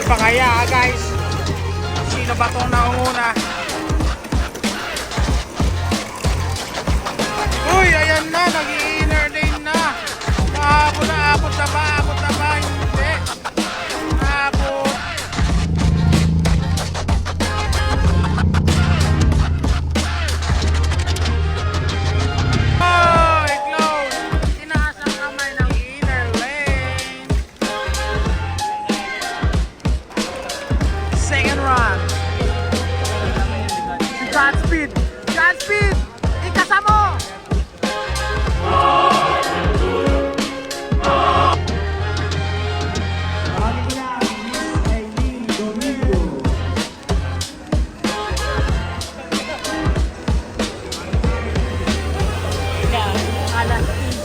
pa kaya guys? Sino ba itong naunguna? Uy, ayan na, nag-i-inner lane na. Naabot na ba? Abot na ba? Hindi. Naabot. Oh, close. Tinaas ang kamay ng inner lane. Second run. Godspeed! Godspeed! Ikasa mo!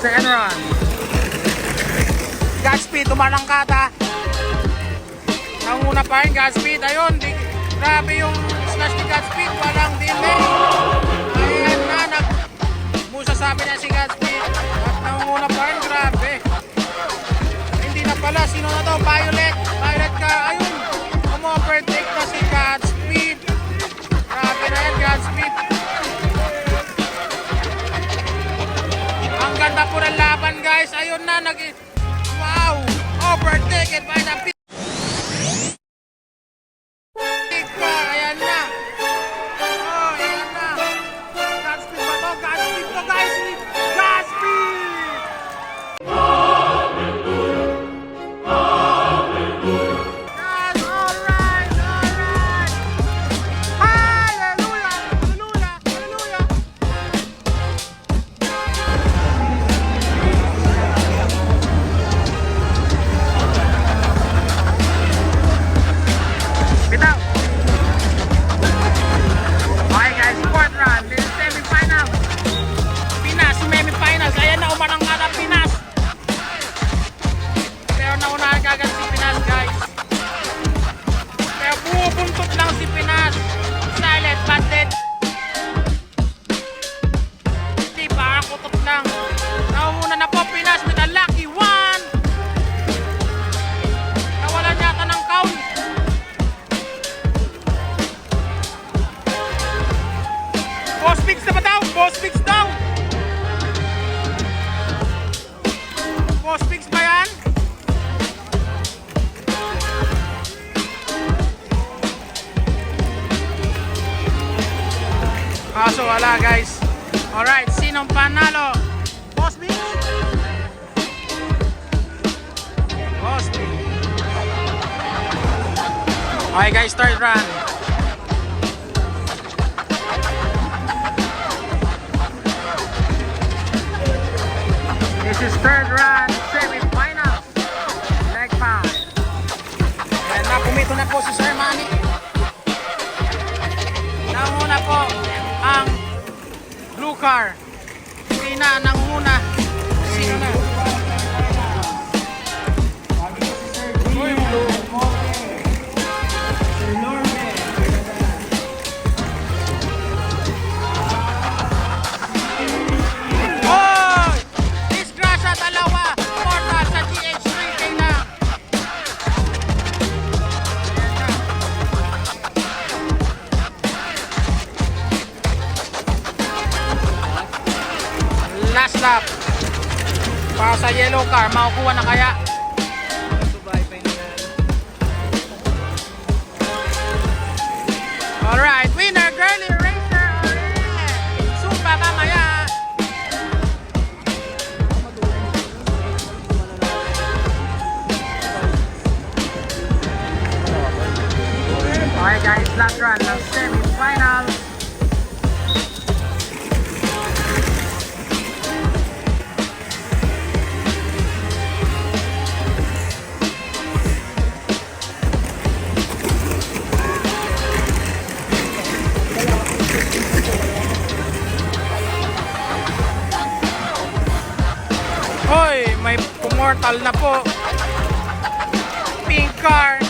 Second run. Godspeed, tumalangkata. Nanguna pa rin Godspeed. Ayun, grabe yung slash ni Godspeed. Walang delay. Ayan na, sabi na si Godspeed. At nanguna pa rin, grabe. Hindi na pala, sino na to? Violet. Violet ka, ayun. Umo-overtake na si Godspeed. Grabe na yan, Godspeed. Ang ganda po ng laban guys. Ayun na, wow! Overtaken by the Big Car. Ayan na. Oh, ayan na. Godspeed ba to? Godspeed to guys. Godspeed! Yes, alright, alright. Hallelujah, hallelujah, hallelujah. Bitaw. Okay guys, fourth round. This is semi-final. Pinas, semi-finals. Ayan na, umanang ka na Pinas. Pero naunahan kagad si Pinas guys. Pero bumubuntot lang si Pinas. Silent, but dead. Hindi, parang kutot lang. Naumuna na po Pinas with a lucky one. Nawalan yata ng count. Boss Pix na ba daw? Boss Pix daw! Boss Pix ba yan? Kaso wala guys. Alright, sinong panalo? Boss Pix? Boss Pix. Okay guys, third run. This is third round, semi-final. Leg 5. Ayan na, pumito na po si Sir Manny. Nanguna po ang blue car. Hindi na, nanguna. Sino na? Uy, blue. Last lap para sa yellow car, makukuha na kaya? Alright, winner, girly racer ulit. Sumpa mamaya. Okay guys, last run ng semi-final. Hoy, may pumortal na po. Pink car.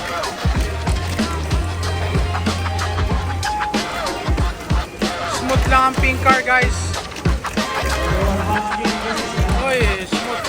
Smooth lang ang pink car guys. Hoy, smooth.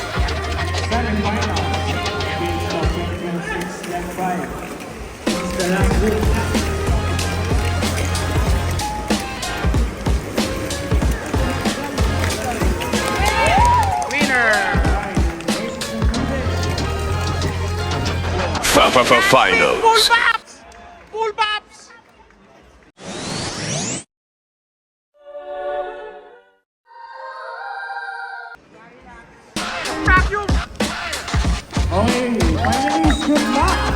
Finals. Full Pops! Full Pops! Vacuum! Okay, friends, good luck.